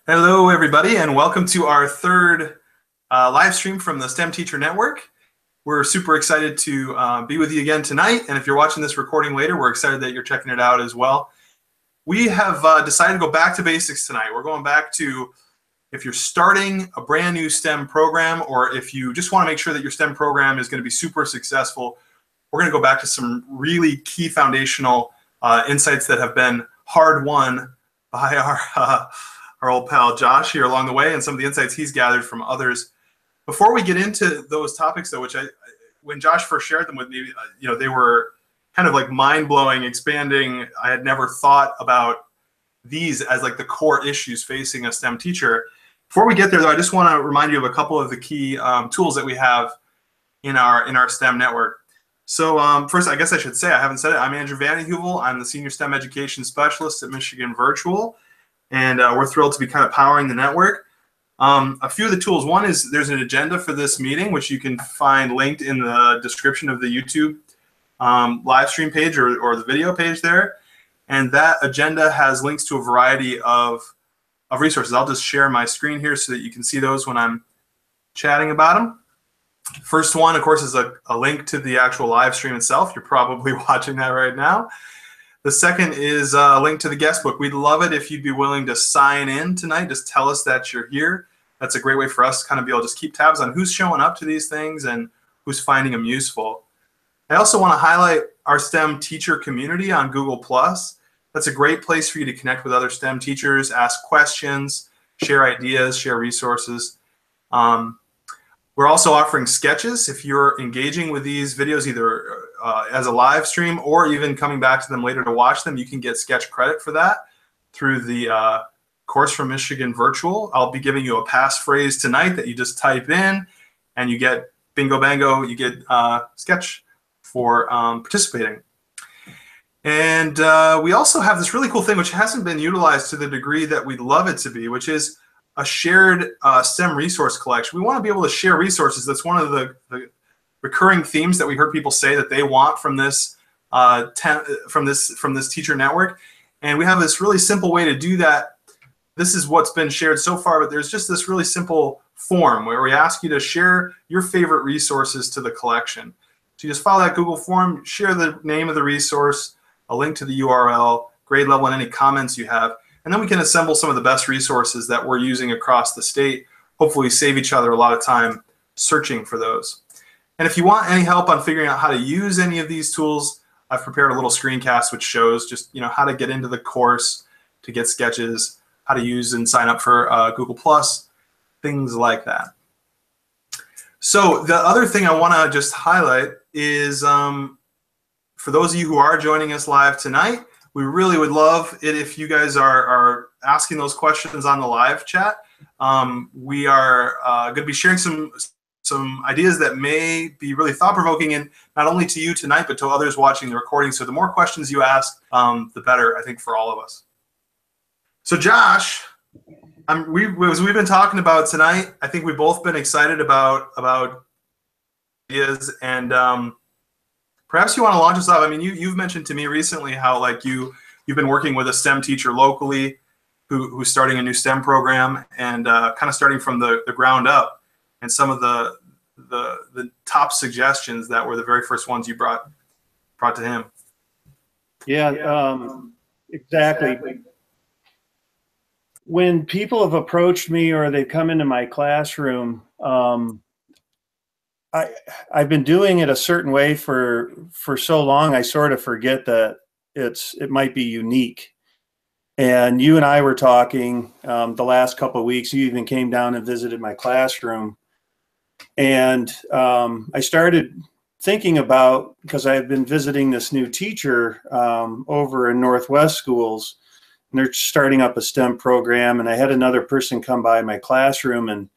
Hello, everybody, and welcome to our third live stream from the STEM Teacher Network. We're super excited to be with you again tonight, and if you're watching this recording later, we're excited that you're checking it out as well. We have decided to go back to basics tonight. We're going back to if you're starting a brand new STEM program, or if you just want to make sure that your STEM program is going to be super successful, we're going to go back to some really key foundational insights that have been hard-won by our old pal Josh here along the way, and some of the insights he's gathered from others. Before we get into those topics, though, which when Josh first shared them with me, they were kind of like mind-blowing, expanding. I had never thought about these as like the core issues facing a STEM teacher. Before we get there, though, I just want to remind you of a couple of the key tools that we have in our STEM network. So first, I guess I should say, I haven't said it, I'm Andrew Vandenheuvel. I'm the Senior STEM Education Specialist at Michigan Virtual. And we're thrilled to be kind of powering the network. A few of the tools. One is there's an agenda for this meeting, which you can find linked in the description of the YouTube live stream page or the video page there. And that agenda has links to a variety of resources. I'll just share my screen here so that you can see those when I'm chatting about them. First one, of course, is a link to the actual live stream itself. You're probably watching that right now. The second is a link to the guest book. We'd love it if you'd be willing to sign in tonight. Just tell us that you're here. That's a great way for us to kind of be able to just keep tabs on who's showing up to these things and who's finding them useful. I also want to highlight our STEM teacher community on Google+. That's a great place for you to connect with other STEM teachers, ask questions, share ideas, share resources. We're also offering sketches. If you're engaging with these videos either as a live stream or even coming back to them later to watch them, you can get sketch credit for that through the course from Michigan Virtual. I'll be giving you a passphrase tonight that you just type in and you get bingo bango, you get sketch for participating. And we also have this really cool thing which hasn't been utilized to the degree that we'd love it to be, which is a shared STEM resource collection. We want to be able to share resources. That's one of the recurring themes that we heard people say that they want from this from this teacher network. And we have this really simple way to do that. This is what's been shared so far, but there's just this really simple form where we ask you to share your favorite resources to the collection. So you just follow that Google form, share the name of the resource, a link to the URL, grade level, and any comments you have. And then we can assemble some of the best resources that we're using across the state. Hopefully save each other a lot of time searching for those. And if you want any help on figuring out how to use any of these tools, I've prepared a little screencast which shows just how to get into the course, to get sketches, how to use and sign up for Google+, things like that. So the other thing I want to just highlight is for those of you who are joining us live tonight, we really would love it if you guys are asking those questions on the live chat. We are going to be sharing some ideas that may be really thought-provoking, and not only to you tonight, but to others watching the recording. So the more questions you ask, the better, I think, for all of us. So Josh, as we've been talking about tonight, I think we've both been excited about ideas, and perhaps you want to launch us off. I mean, you've mentioned to me recently how you've been working with a STEM teacher locally who's starting a new STEM program and kind of starting from the ground up, and some of the top suggestions that were the very first ones you brought to him. Yeah, exactly. When people have approached me or they come into my classroom, I've been doing it a certain way for so long, I sort of forget that it might be unique. And you and I were talking the last couple of weeks. You even came down and visited my classroom. And I started thinking about, because I've been visiting this new teacher over in Northwest schools, and they're starting up a STEM program. And I had another person come by my classroom, and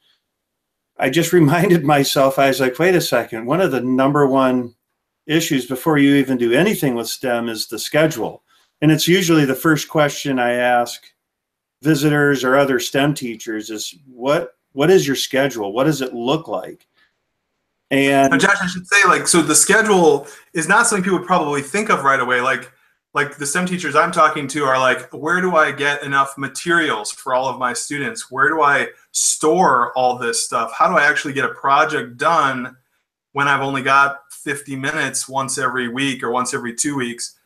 I just reminded myself, I was like, wait a second, one of the #1 issues before you even do anything with STEM is the schedule. And it's usually the first question I ask visitors or other STEM teachers is, what is your schedule? What does it look like? And now, Josh, I should say, so the schedule is not something people would probably think of right away. like the STEM teachers I'm talking to are like, where do I get enough materials for all of my students? Where do I store all this stuff? How do I actually get a project done when I've only got 50 minutes once every week or once every 2 weeks?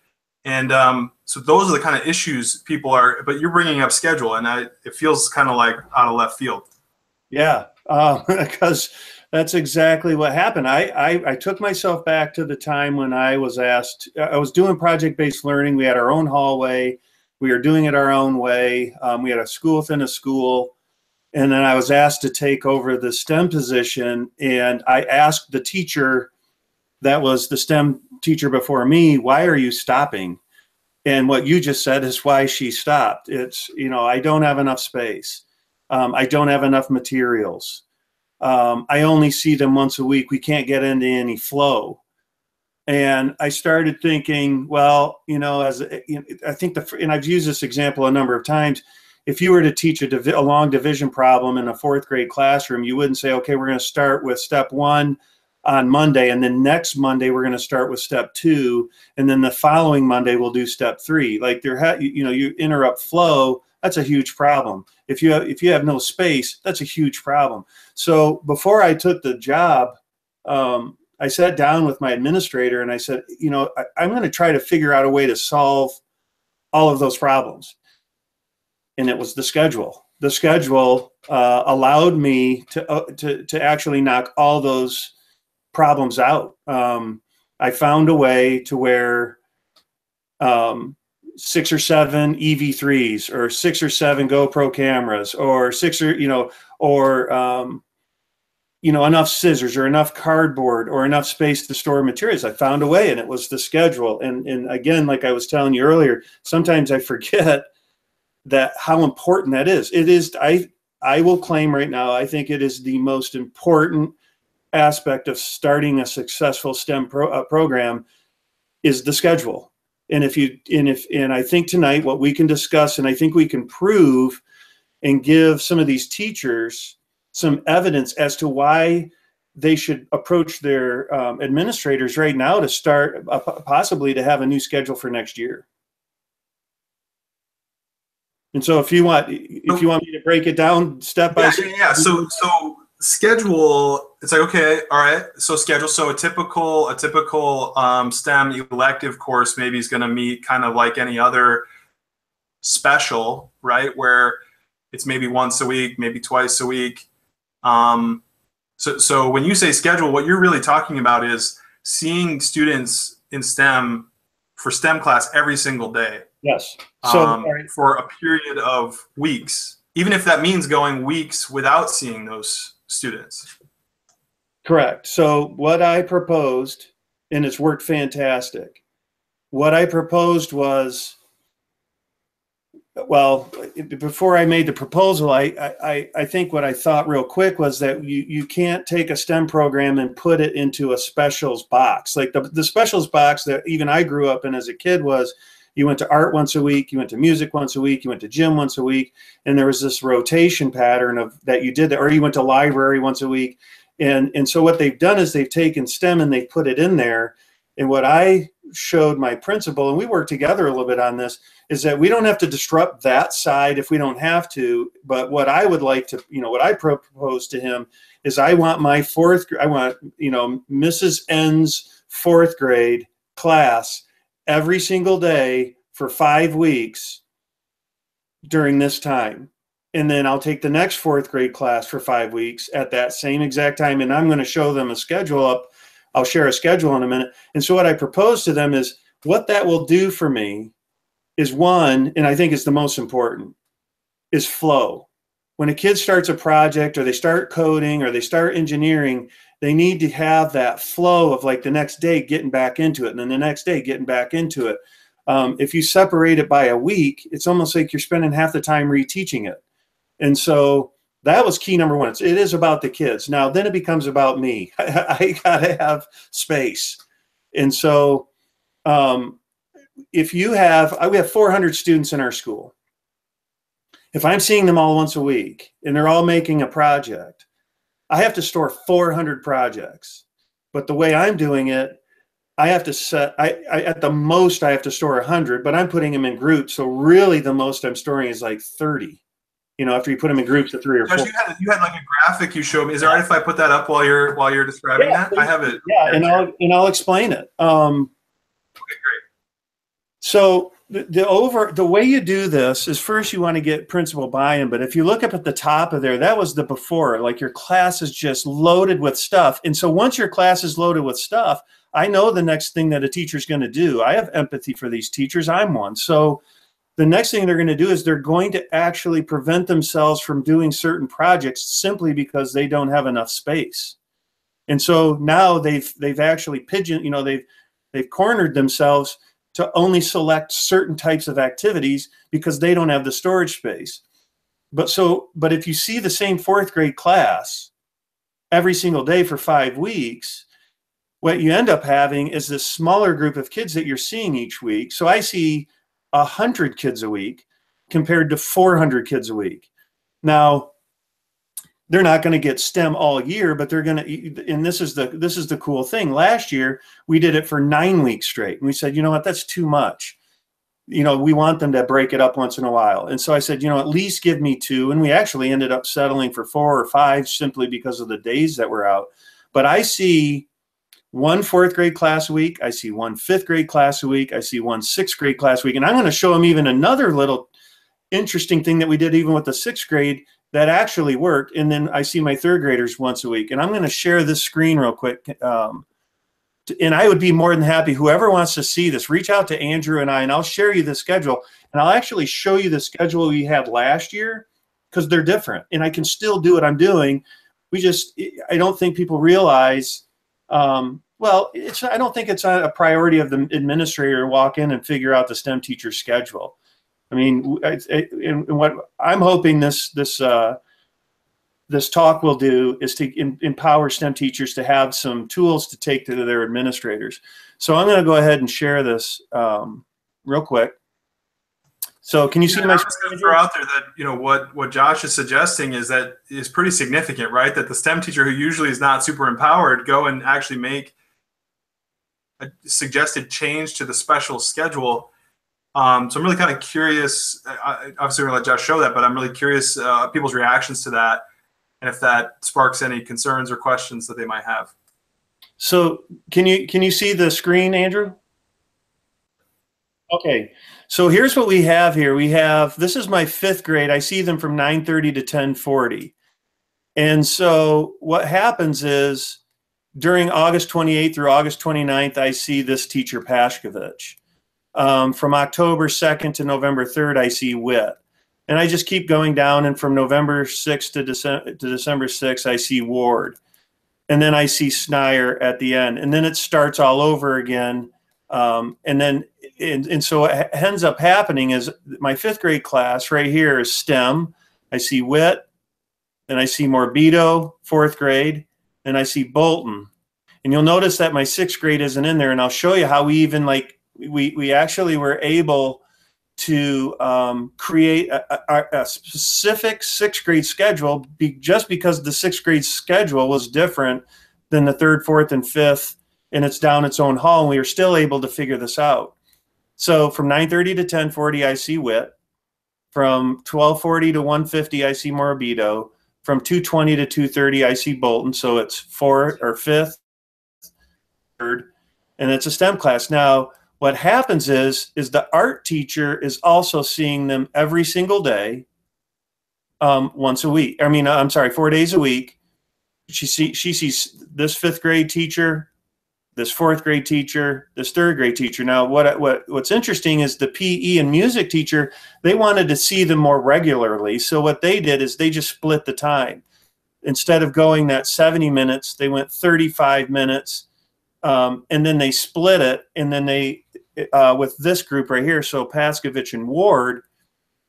And so those are the kind of issues people are, but you're bringing up schedule, and it feels kind of like out of left field. Yeah, because that's exactly what happened. I took myself back to the time when I was asked, I was doing project-based learning. We had our own hallway. We were doing it our own way. We had a school within a school. And then I was asked to take over the STEM position. And I asked the teacher that was the STEM teacher before me, why are you stopping? And what you just said is why she stopped. It's, I don't have enough space. I don't have enough materials. I only see them once a week. We can't get into any flow. And I started thinking, well, I think and I've used this example a number of times. If you were to teach a long division problem in a fourth grade classroom, you wouldn't say, okay, we're going to start with step 1 on Monday, and then next Monday we're going to start with step 2, and then the following Monday we'll do step 3. Like you interrupt flow. That's a huge problem. If you have no space, that's a huge problem. So before I took the job, I sat down with my administrator and I said, I'm going to try to figure out a way to solve all of those problems. And it was the schedule. The schedule allowed me to actually knock all those problems out. I found a way to where 6 or 7 EV3s or 6 or 7 GoPro cameras or 6 or enough scissors or enough cardboard or enough space to store materials. I found a way, and it was the schedule. And again, like I was telling you earlier, sometimes I forget that how important that is. It is. I will claim right now, I think it is the most important aspect of starting a successful STEM program is the schedule. And I think tonight what we can discuss, and I think we can prove and give some of these teachers some evidence as to why they should approach their administrators right now to start possibly to have a new schedule for next year. And so if you want me to break it down step by step. Yeah. So schedule, it's like, okay, all right. So schedule. So a typical STEM elective course maybe is going to meet kind of like any other special, right? Where it's maybe once a week, maybe twice a week. So when you say schedule, what you're really talking about is seeing students in STEM for STEM class every single day. Yes. So for a period of weeks, even if that means going weeks without seeing those students. Correct. So what I proposed, and it's worked fantastic. What I proposed was, well, before I made the proposal, I think what I thought real quick was that you can't take a STEM program and put it into a specials box. Like the specials box that even I grew up in as a kid was, you went to art once a week, you went to music once a week, you went to gym once a week, and there was this rotation pattern of that you did that, or you went to library once a week. And so what they've done is they've taken STEM and they've put it in there. And what I showed my principal, and we worked together a little bit on this, is that we don't have to disrupt that side if we don't have to. But what I would like to, what I proposed to him is I want Mrs. N's 4th grade class every single day for 5 weeks during this time. And then I'll take the next 4th grade class for 5 weeks at that same exact time. And I'm going to show them a schedule up. I'll share a schedule in a minute. And so what I propose to them is what that will do for me is one, and I think it's the most important, is flow. When a kid starts a project or they start coding or they start engineering, they need to have that flow of like the next day getting back into it and then the next day getting back into it. If you separate it by a week, it's almost like you're spending half the time reteaching it. And so that was key number one. It is about the kids. Now, then it becomes about me. I got to have space. And so we have 400 students in our school. If I'm seeing them all once a week and they're all making a project, I have to store 400 projects. But the way I'm doing it, I have to set, I at the most I have to store 100, but I'm putting them in groups. So really the most I'm storing is like 30, you know, after you put them in groups of 3 or 4. Josh, you had like a graphic you showed me. Is it all right if I put that up while you're describing Yeah, that? I have it. yeah, and I'll explain it. Okay, great. So the way you do this is first you want to get principal buy-in, but if you look up at the top of there, that was the before, like your class is just loaded with stuff. And so once your class is loaded with stuff, I know the next thing that a teacher's going to do. I have empathy for these teachers. I'm one. So the next thing they're going to do is they're going to actually prevent themselves from doing certain projects simply because they don't have enough space. And so now they've actually they've cornered themselves to only select certain types of activities because they don't have the storage space. But if you see the same 4th grade class every single day for 5 weeks, what you end up having is this smaller group of kids that you're seeing each week. So I see 100 kids a week compared to 400 kids a week. Now, they're not going to get STEM all year, but they're going to, and this is the cool thing. Last year, we did it for 9 weeks straight. And we said, you know what, that's too much. You know, we want them to break it up once in a while. And so I said, you know, at least give me 2. And we actually ended up settling for 4 or 5 simply because of the days that were out. But I see 1 4th grade class a week. I see 1 5th grade class a week. I see 1 6th grade class a week. And I'm going to show them even another little interesting thing that we did even with the 6th grade that actually worked. And then I see my 3rd graders once a week. And I'm going to share this screen real quick. And I would be more than happy, whoever wants to see this, reach out to Andrew and I, and I'll share you the schedule. And I'll actually show you the schedule we had last year because they're different. And I can still do what I'm doing. I don't think people realize, well, I don't think it's a priority of the administrator to walk in and figure out the STEM teacher schedule. I mean, and what I'm hoping this talk will do is to empower STEM teachers to have some tools to take to their administrators. So I'm going to go ahead and share this real quick. So can you see my screen? Throw out there that, you know, what Josh is suggesting is pretty significant, right? That the STEM teacher who usually is not super empowered go and actually make a suggested change to the special schedule. So I'm really kind of curious. Obviously, we're going to let Josh show that, but I'm really curious people's reactions to that, and if that sparks any concerns or questions that they might have. So can you see the screen, Andrew? Okay. So here's what we have here. This is my 5th grade. I see them from 9:30 to 10:40. And so what happens is during August 28th through August 29th, I see this teacher Passcode. From October 2nd to November 3rd, I see Witt. And I just keep going down. And from November 6th to December 6th, I see Ward. And then I see Snyder at the end. And then it starts all over again. And so what ends up happening is my 5th grade class right here is STEM. I see Witt, and I see Morbido, 4th grade, and I see Bolton. And you'll notice that my 6th grade isn't in there. And I'll show you how we even we actually were able to create a specific 6th grade schedule just because the 6th grade schedule was different than the 3rd, 4th, and 5th, and it's down its own hall, and we were still able to figure this out. So from 9:30 to 10:40, I see Witt. From 12:40 to 1:50, I see Morbido. From 2:20 to 2:30, I see Bolton. So it's 4th or 5th, 3rd, and it's a STEM class. Now, what happens is the art teacher is also seeing them every single day, once a week. I mean, I'm sorry, 4 days a week. She sees this 5th grade teacher, this 4th grade teacher, this 3rd grade teacher. Now, what's interesting is the PE and music teacher, they wanted to see them more regularly. So what they did is they just split the time. Instead of going that 70 minutes, they went 35 minutes, and then they split it. And then they, with this group right here, so Passcode and Ward,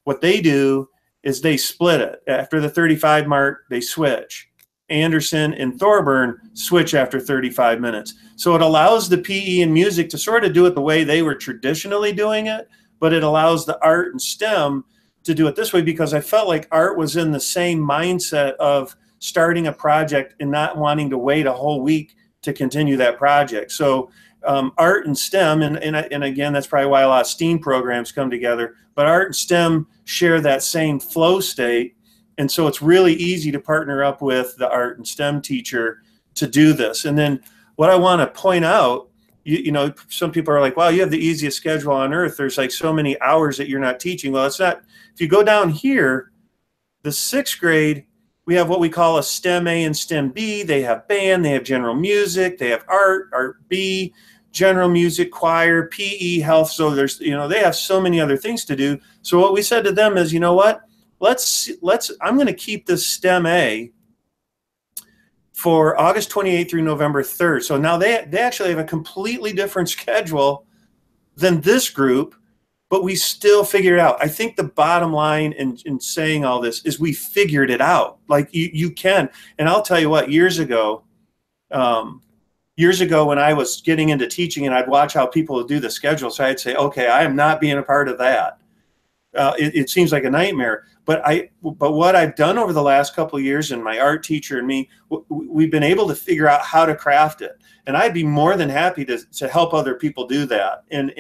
what they do is they split it. After the 35 mark, they switch. Anderson and Thorburn switch after 35 minutes. So it allows the PE and music to sort of do it the way they were traditionally doing it, but it allows the art and STEM to do it this way because I felt like art was in the same mindset of starting a project and not wanting to wait a whole week to continue that project. So art and STEM, and again, that's probably why a lot of STEAM programs come together, but art and STEM share that same flow state. And so it's really easy to partner up with the art and STEM teacher to do this. And then what I want to point out, you know, some people are like, wow, you have the easiest schedule on earth. There's like so many hours that you're not teaching. Well, it's not. If you go down here, the 6th grade, we have what we call a STEM A and STEM B. They have band, they have general music, they have art B, general music, choir, PE, health. So there's, you know, they have so many other things to do. So what we said to them is, you know what, I'm going to keep this STEM A for August 28th through November 3rd. So now they actually have a completely different schedule than this group, but we still figured it out. I think the bottom line in saying all this is we figured it out. Like you can. And I'll tell you what, years ago when I was getting into teaching and I'd watch how people would do the schedule, so I'd say, okay, I am not being a part of that. It seems like a nightmare. But what I've done over the last couple of years, and my art teacher and me, we've been able to figure out how to craft it. And I'd be more than happy to help other people do that and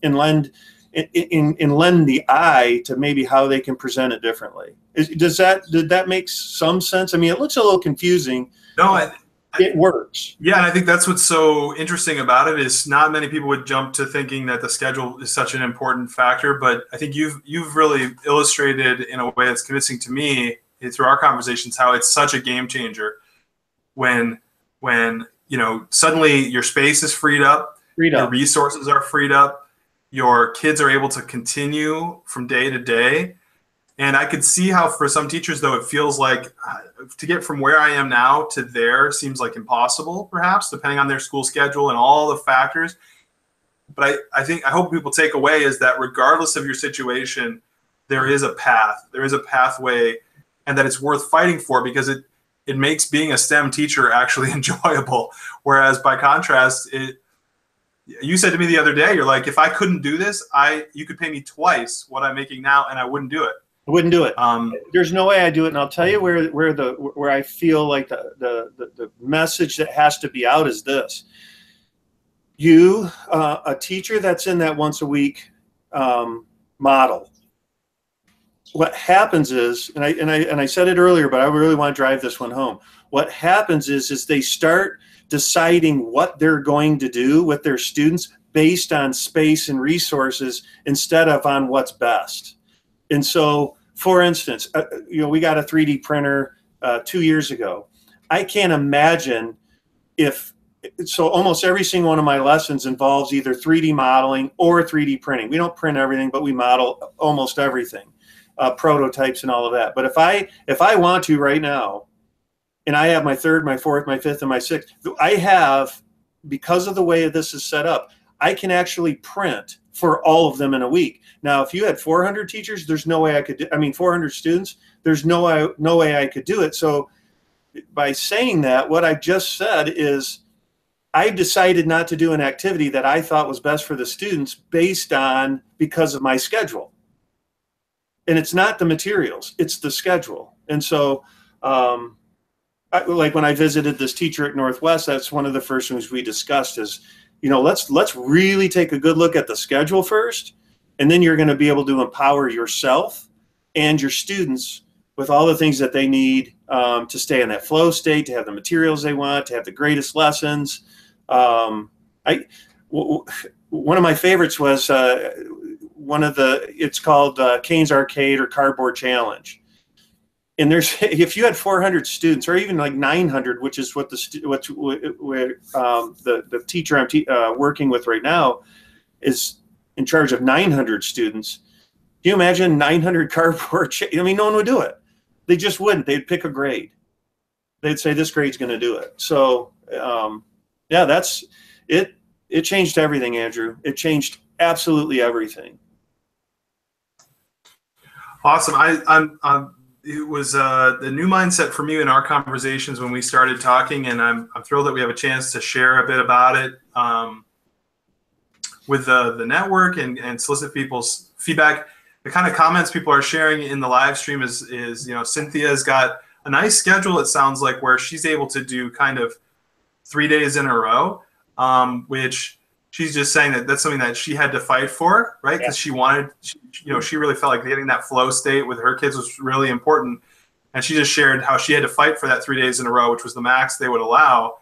lend the eye to maybe how they can present it differently. Did that make some sense? I mean, it looks a little confusing. No, it works. Yeah, and I think that's what's so interesting about it is not many people would jump to thinking that the schedule is such an important factor, but I think you've really illustrated in a way that's convincing to me through our conversations how it's such a game changer when you know suddenly your space is freed up, your resources are freed up, your kids are able to continue from day to day. And I could see how for some teachers, though, it feels like to get from where I am now to there seems like impossible, perhaps, depending on their school schedule and all the factors. But I hope people take away is that regardless of your situation, there is a path, there is a pathway, and that it's worth fighting for because it makes being a STEM teacher actually enjoyable. Whereas by contrast, you said to me the other day, you're like, if I couldn't do this, you could pay me twice what I'm making now, and I wouldn't do it. I wouldn't do it. There's no way I do it, and I'll tell you where I feel like the message that has to be out is this: you, a teacher that's in that once a week model. What happens is, and I said it earlier, but I really want to drive this one home. What happens is they start deciding what they're going to do with their students based on space and resources instead of on what's best. And so, for instance, you know, we got a 3D printer 2 years ago. I can't imagine so almost every single one of my lessons involves either 3D modeling or 3D printing. We don't print everything, but we model almost everything, prototypes and all of that. But if I want to right now, and I have my 3rd, my 4th, my 5th, and my 6th, I have, because of the way this is set up, I can actually print for all of them in a week. Now, if you had 400 teachers, there's no way I could 400 students, there's no way I could do it. So by saying that, what I just said is I decided not to do an activity that I thought was best for the students because of my schedule. And it's not the materials, it's the schedule. And so, like when I visited this teacher at Northwest, that's one of the first things we discussed is, you know, let's really take a good look at the schedule first, and then you're going to be able to empower yourself and your students with all the things that they need to stay in that flow state, to have the materials they want, to have the greatest lessons. One of my favorites was it's called Kane's Arcade or Cardboard Challenge. And if you had 400 students, or even like 900, which is what the teacher I'm working with right now is in charge of 900 students. Do you imagine 900 cardboard? I mean, no one would do it. They just wouldn't. They'd pick a grade. They'd say this grade's going to do it. So, yeah, that's it. It changed everything, Andrew. It changed absolutely everything. Awesome. It was the new mindset for me in our conversations when we started talking, and I'm thrilled that we have a chance to share a bit about it with the network and solicit people's feedback. The kind of comments people are sharing in the live stream is you know, Cynthia's got a nice schedule, it sounds like, where she's able to do kind of 3 days in a row. which she's just saying that that's something that she had to fight for, right? Because she wanted, she really felt like getting that flow state with her kids was really important. And she just shared how she had to fight for that 3 days in a row, which was the max they would allow,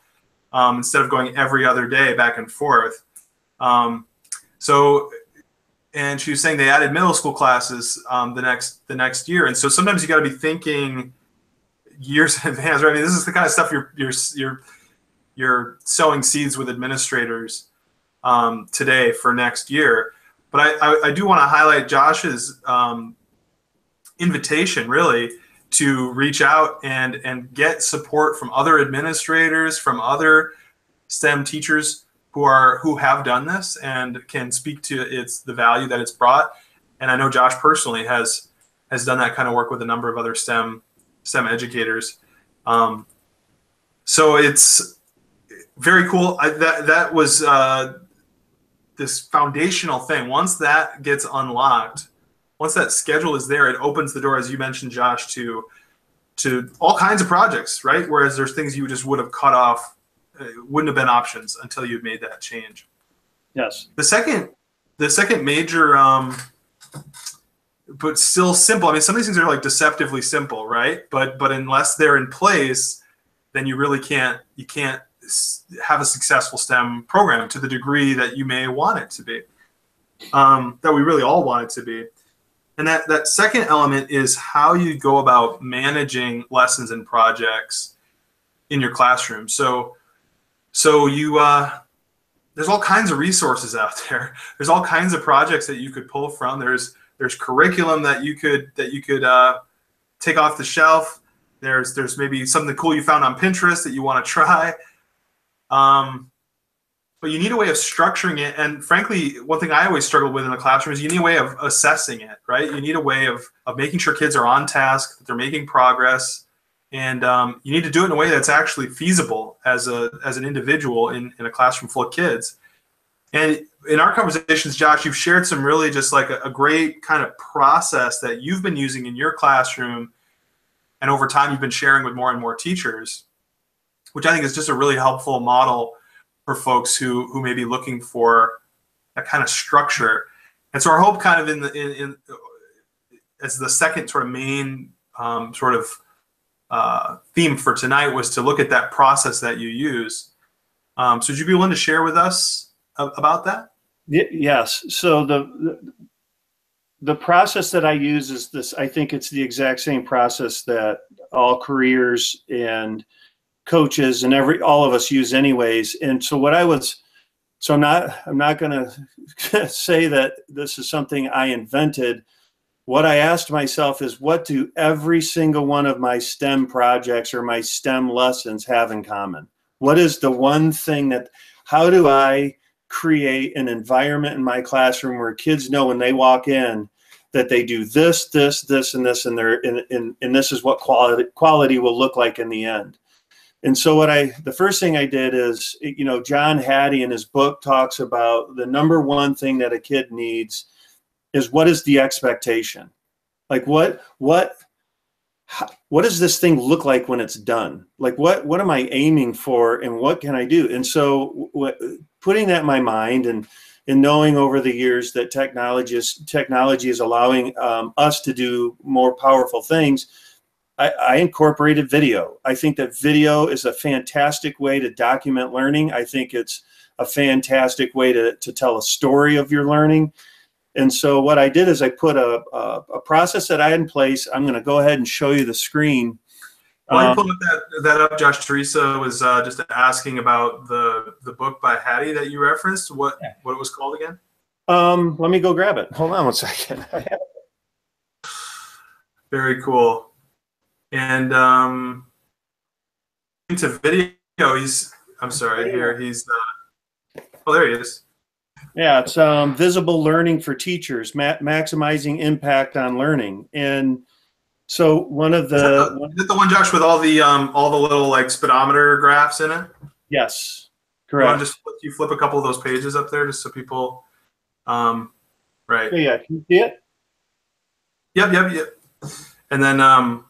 instead of going every other day back and forth. And she was saying they added middle school classes the next year. And so sometimes you got to be thinking years in advance, right? I mean, this is the kind of stuff you're sowing seeds with administrators today for next year. But I do want to highlight Josh's invitation, really, to reach out and get support from other administrators, from other STEM teachers who have done this and can speak to the value that it's brought. And I know Josh personally has done that kind of work with a number of other STEM educators. So it's very cool. That was this foundational thing. Once that gets unlocked, once that schedule is there, it opens the door, as you mentioned, Josh, to all kinds of projects, right? Whereas there's things you just would have cut off, wouldn't have been options until you made that change. Yes. The second major, but still simple. I mean, some of these things are like deceptively simple, right? But unless they're in place, then you really can't have a successful STEM program to the degree that you may want it to be, that we really all want it to be. And that second element is how you go about managing lessons and projects in your classroom. So you there's all kinds of resources out there. There's all kinds of projects that you could pull from. There's curriculum that you could take off the shelf. There's maybe something cool you found on Pinterest that you want to try. But you need a way of structuring it. And frankly, one thing I always struggle with in the classroom is you need a way of assessing it, right? You need a way of making sure kids are on task, that they're making progress. And you need to do it in a way that's actually feasible as an individual in a classroom full of kids. And in our conversations, Josh, you've shared some really just like a great kind of process that you've been using in your classroom. And over time, you've been sharing with more and more teachers, which I think is just a really helpful model for folks who may be looking for that kind of structure. And so our hope kind of in as the second sort of main theme for tonight was to look at that process that you use. So would you be willing to share with us about that? Yes. So the process that I use is this. I think it's the exact same process that all careers and coaches and all of us use anyways. And so I'm not going to say that this is something I invented. What I asked myself is, what do every single one of my STEM projects or my STEM lessons have in common? What is the one thing how do I create an environment in my classroom where kids know when they walk in that they do this, this, this, and this, and this is what quality will look like in the end. And so the first thing I did is, John Hattie in his book talks about the number one thing that a kid needs is, what is the expectation? Like what does this thing look like when it's done? Like what am I aiming for and what can I do? And so putting that in my mind and knowing over the years that technology is allowing us to do more powerful things, I incorporated video. I think that video is a fantastic way to document learning. I think it's a fantastic way to tell a story of your learning. And so what I did is I put a process that I had in place. I'm going to go ahead and show you the screen. While you pull that up, Josh, Teresa was just asking about the book by Hattie that you referenced. What it was called again? Let me go grab it. Hold on one second. Very cool. And into video, I'm sorry, here he's oh, there he is. Yeah, it's visible learning for teachers, maximizing impact on learning. And so one of is that the one, Josh, with all the little like speedometer graphs in it? Yes, correct. You flip a couple of those pages up there just so people, right? Yeah, can you see it? Yep. And then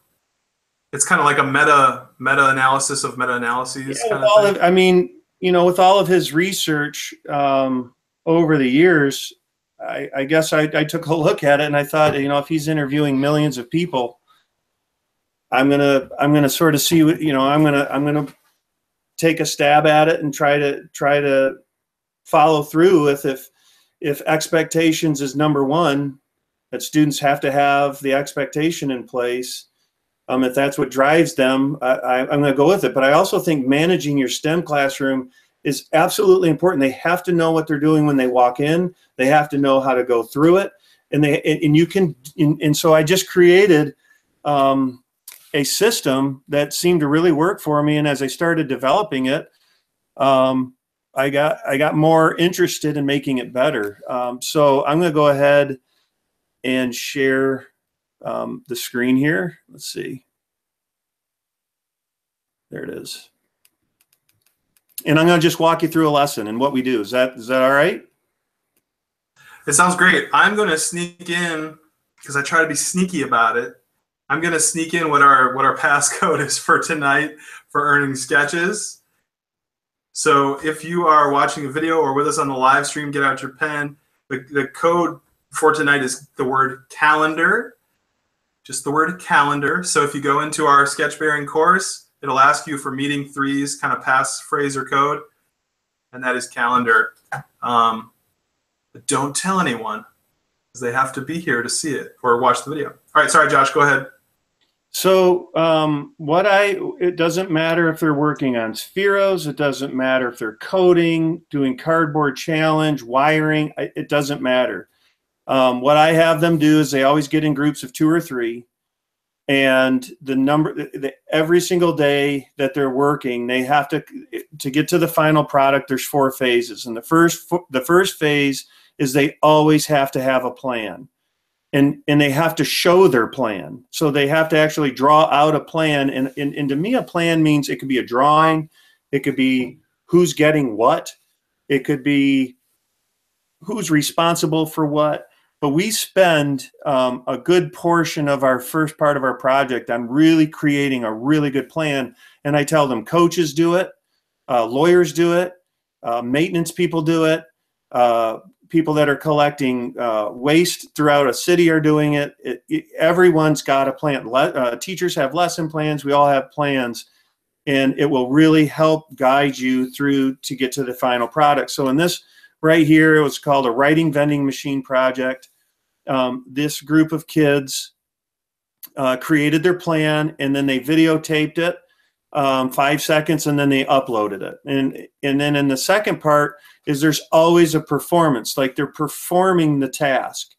it's kind of like a meta analysis of meta analyses. Yeah, I mean, you know, with all of his research over the years, I guess I took a look at it and I thought, you know, if he's interviewing millions of people, I'm gonna sort of see what, you know, I'm gonna take a stab at it and try to follow through with, if expectations is number one, that students have to have the expectation in place. If that's what drives them, I'm going to go with it. But I also think managing your STEM classroom is absolutely important. They have to know what they're doing when they walk in. They have to know how to go through it. And so I just created a system that seemed to really work for me. And as I started developing it, I got more interested in making it better. So I'm going to go ahead and share the screen here. Let's see. There it is. And I'm going to just walk you through a lesson and what we do. Is that all right? It sounds great. I'm going to sneak in, because I try to be sneaky about it. I'm going to sneak in what our passcode is for tonight for earning sketches. So if you are watching a video or with us on the live stream, get out your pen. The code for tonight is the word calendar, just the word calendar. So if you go into our sketch bearing course, it'll ask you for meeting threes, kind of passphrase or code, and that is calendar. But don't tell anyone, because they have to be here to see it or watch the video. All right, sorry, Josh, go ahead. So it doesn't matter if they're working on spheros, it doesn't matter if they're coding, doing cardboard challenge, wiring, it doesn't matter. What I have them do is they always get in groups of 2 or 3, and every single day that they're working, they have to get to the final product. There's 4 phases, and the first phase is they always have to have a plan, and they have to show their plan. So they have to actually draw out a plan, and to me, a plan means it could be a drawing, it could be who's getting what, it could be who's responsible for what. But we spend a good portion of our first part of our project on really creating a really good plan. And I tell them coaches do it, lawyers do it, maintenance people do it, people that are collecting waste throughout a city are doing it. Everyone's got a plan. Teachers have lesson plans. We all have plans. And it will really help guide you through to get to the final product. So in this right here, it was called a writing vending machine project. This group of kids created their plan, and then they videotaped it 5 seconds, and then they uploaded it. And then in the second part is there's always a performance, like they're performing the task.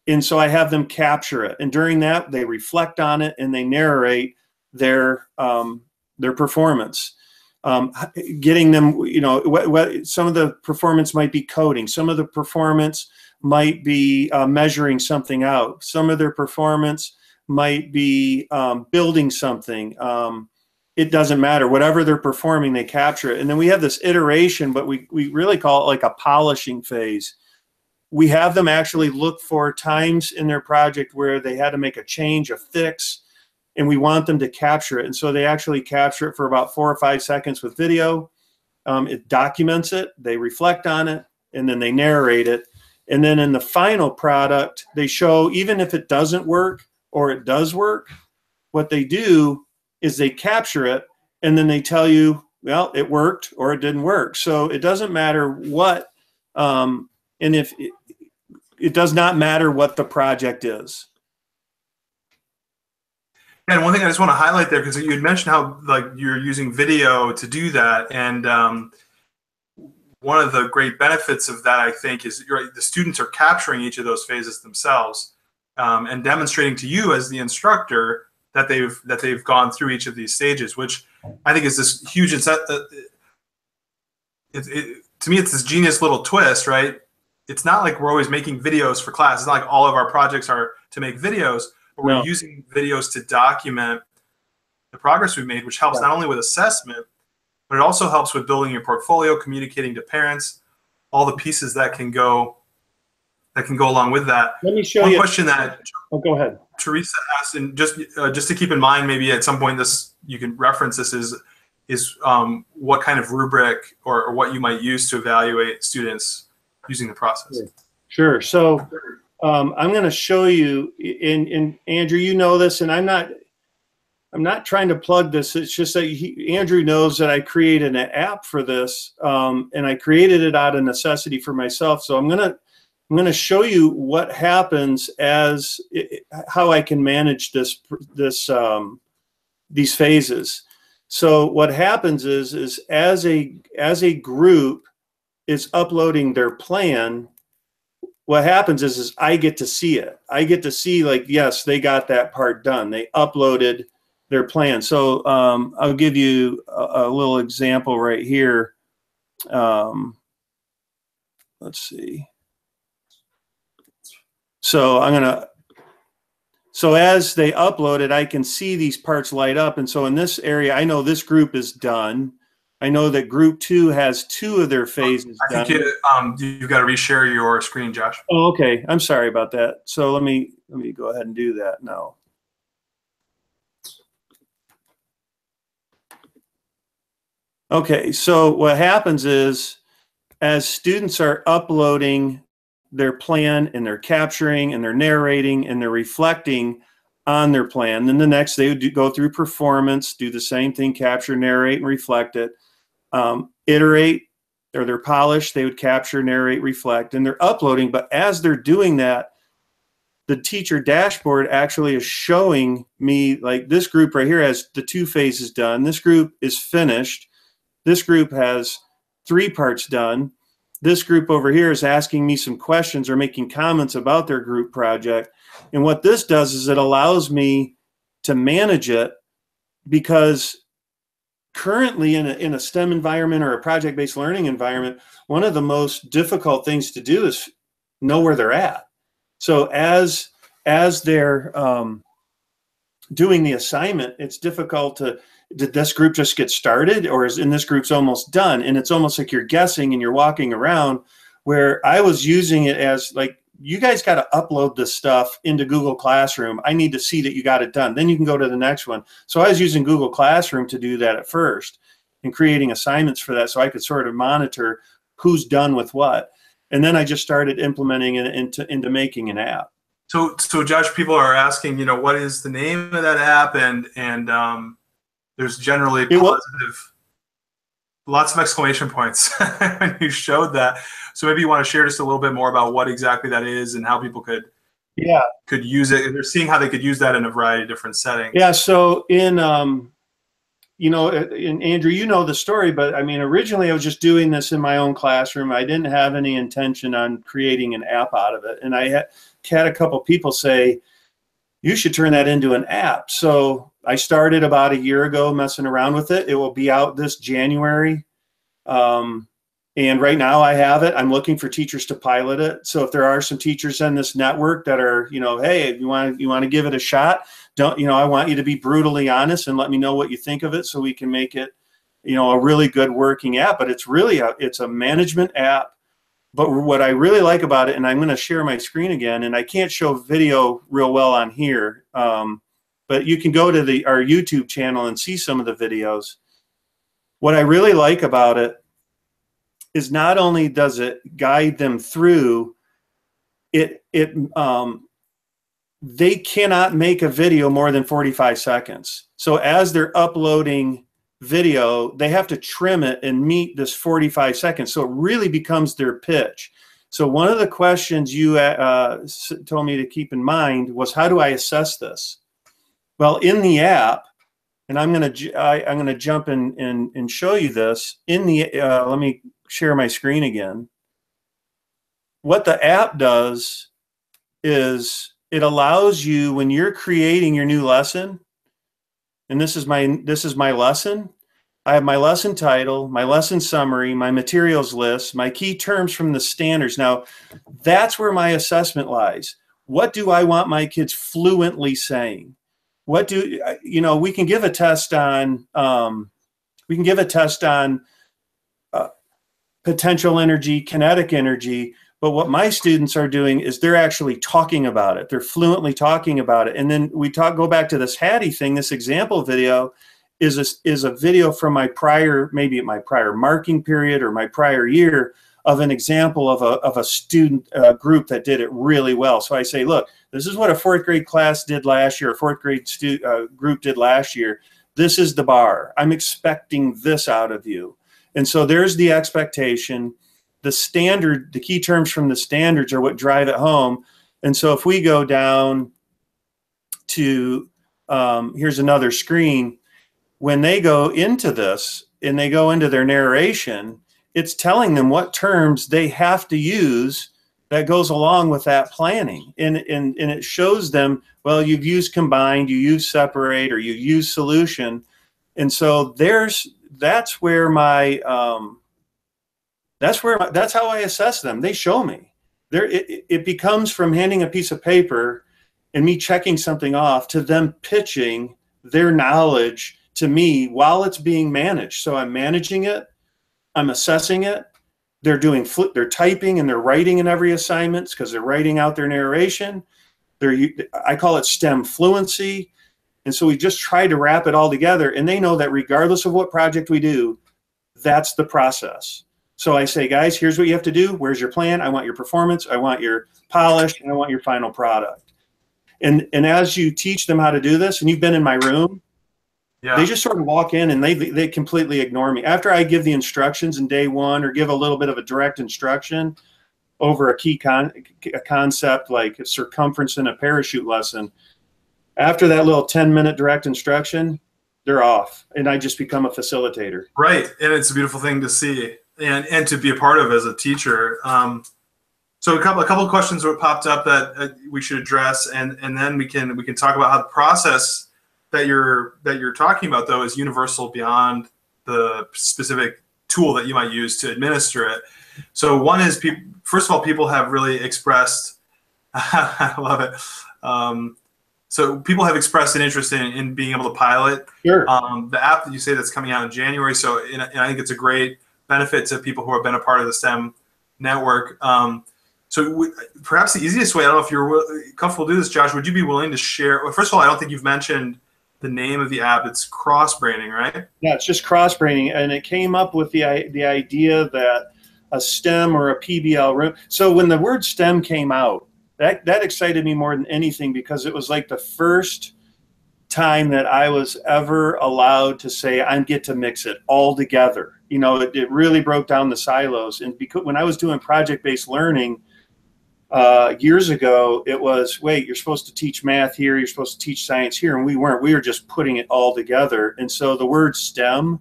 And so I have them capture it. And during that, they reflect on it and they narrate their performance. Getting them, you know, some of the performance might be coding. Some of the performance might be measuring something out. Some of their performance might be building something. It doesn't matter. Whatever they're performing, they capture it. And then we have this iteration, but we really call it like a polishing phase. We have them actually look for times in their project where they had to make a change, a fix, and we want them to capture it. And so they actually capture it for about 4 or 5 seconds with video. It documents it, they reflect on it, and then they narrate it. And then in the final product, they show, even if it doesn't work or it does work, what they do is they capture it, and then they tell you, well, it worked or it didn't work. So it doesn't matter what, and if it does not matter what the project is. And one thing I just want to highlight there, because you had mentioned how like you're using video to do that, and one of the great benefits of that, I think, is the students are capturing each of those phases themselves and demonstrating to you as the instructor that they've gone through each of these stages, which I think is this huge to me, it's this genius little twist, right? It's not like we're always making videos for class. It's not like all of our projects are to make videos, but we're using videos to document the progress we've made, which helps not only with assessment, but it also helps with building your portfolio, communicating to parents, all the pieces that can go along with that. Let me show you one question that. Oh, go ahead. Teresa asked, and just to keep in mind, maybe at some point you can reference this, is is what kind of rubric or what you might use to evaluate students using the process. Sure. So I'm going to show you, and Andrew, you know this, and I'm not trying to plug this. It's just that Andrew knows that I created an app for this, and I created it out of necessity for myself. So I'm going to show you what happens how I can manage these phases. So what happens is as a group is uploading their plan, what happens is I get to see it. I get to see, like, yes, they got that part done. They uploaded their plan. So I'll give you a little example right here. Let's see. So so as they upload it, I can see these parts light up. And so in this area, I know this group is done. I know that group 2 has 2 of their phases done. I think you've got to reshare your screen, Josh. Oh, okay. I'm sorry about that. So let me go ahead and do that now. Okay, so what happens is as students are uploading their plan and they're capturing and they're narrating and they're reflecting on their plan, then the next they would go through performance, do the same thing, capture, narrate, and reflect it. Iterate, or they're polished, they would capture, narrate, reflect, and they're uploading. But as they're doing that, the teacher dashboard actually is showing me, like, this group right here has the 2 phases done. This group is finished. This group has 3 parts done. This group over here is asking me some questions or making comments about their group project. And what this does is it allows me to manage it, because currently in a STEM environment or a project-based learning environment, one of the most difficult things to do is know where they're at. So as they're doing the assignment, it's difficult to, did this group just get started, or is in this group's almost done? And it's almost like you're guessing and you're walking around, where I was using it as, like, you guys got to upload this stuff into Google Classroom. I need to see that you got it done. Then you can go to the next one. So I was using Google Classroom to do that at first and creating assignments for that, so I could sort of monitor who's done with what. And then I just started implementing it into making an app. So Josh, people are asking, what is the name of that app? And there's generally positive, lots of exclamation points when you showed that. So maybe you want to share just a little bit more about what exactly that is and how people could use it. And they're seeing how they could use that in a variety of different settings. Yeah. So in Andrew, you know the story, but I mean, originally I was just doing this in my own classroom. I didn't have any intention on creating an app out of it. And I had a couple people say, you should turn that into an app. So I started about a year ago messing around with it. It will be out this January. And right now I have it. I'm looking for teachers to pilot it. So if there are some teachers on this network that are, hey, if you want to give it a shot, I want you to be brutally honest and let me know what you think of it, so we can make it, a really good working app. But it's really it's a management app. But what I really like about it, and I'm going to share my screen again, and I can't show video real well on here, but you can go to our YouTube channel and see some of the videos. What I really like about it is not only does it guide them through, they cannot make a video more than 45 seconds. So as they're uploading video, they have to trim it and meet this 45 seconds. So it really becomes their pitch. So one of the questions you told me to keep in mind was, how do I assess this? Well, in the app, and I'm going to jump in and show you this. In the let me share my screen again. What the app does is it allows you, when you're creating your new lesson, and this is my lesson. I have my lesson title, my lesson summary, my materials list, my key terms from the standards. Now, that's where my assessment lies. What do I want my kids fluently saying? What do we can give a test on? Potential energy, kinetic energy. But what my students are doing is they're actually talking about it. They're fluently talking about it. And then go back to this Hattie thing, this example video. is a video from my prior, maybe my prior marking period or my prior year, of an example of a student group that did it really well. So I say, look, this is what a fourth grade class did last year, a fourth grade group did last year. This is the bar. I'm expecting this out of you. And so there's the expectation. The standard, the key terms from the standards are what drive it home. And so if we go down to, here's another screen, when they go into this and they go into their narration, it's telling them what terms they have to use that goes along with that planning. And it shows them, well, you've used combined, you use separate, or you use solution. And so that's how I assess them. They show me. It becomes from handing a piece of paper and me checking something off to them pitching their knowledge to me while it's being managed. So I'm managing it, I'm assessing it. They're typing and they're writing in every assignment because they're writing out their narration. I call it STEM fluency. And so we just try to wrap it all together, and they know that regardless of what project we do, that's the process. So I say, guys, here's what you have to do. Where's your plan? I want your performance. I want your polish, and I want your final product. And as you teach them how to do this, and you've been in my room, yeah, they just sort of walk in and they completely ignore me. After I give the instructions in day one or give a little bit of a direct instruction over a key concept like a circumference in a parachute lesson, after that little 10-minute direct instruction, they're off, and I just become a facilitator. Right, and it's a beautiful thing to see and to be a part of as a teacher. So a couple of questions were popped up that we should address, and then we can talk about how the process that you're talking about, though, is universal beyond the specific tool that you might use to administer it. So one is, first of all, people have really expressed, I love it. So people have expressed an interest in being able to pilot. Sure. The app that you say that's coming out in January. So and I think it's a great benefit to people who have been a part of the STEM network. Perhaps the easiest way, I don't know if you're comfortable to do this, Josh, would you be willing to share? Well, first of all, I don't think you've mentioned the name of the app. It's cross-braining, right? Yeah, it's just cross-braining. And it came up with the idea that a STEM or a PBL room. So when the word STEM came out, that excited me more than anything, because it was like the first time that I was ever allowed to say I get to mix it all together. You know, it really broke down the silos. And because when I was doing project-based learning years ago, it was, wait, you're supposed to teach math here, you're supposed to teach science here, and we weren't. We were just putting it all together. And so the word STEM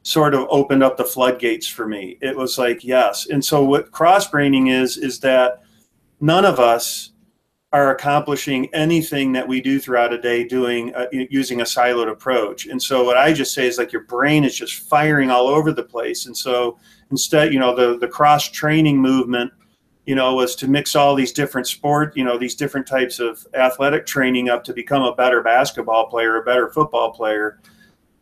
sort of opened up the floodgates for me. It was like, yes. And so what cross-braining is that none of us are accomplishing anything that we do throughout a day using a siloed approach. And so what I just say is, like, your brain is just firing all over the place. And so instead, you know, the cross-training movement, you know, was to mix all these different these different types of athletic training up to become a better basketball player, a better football player.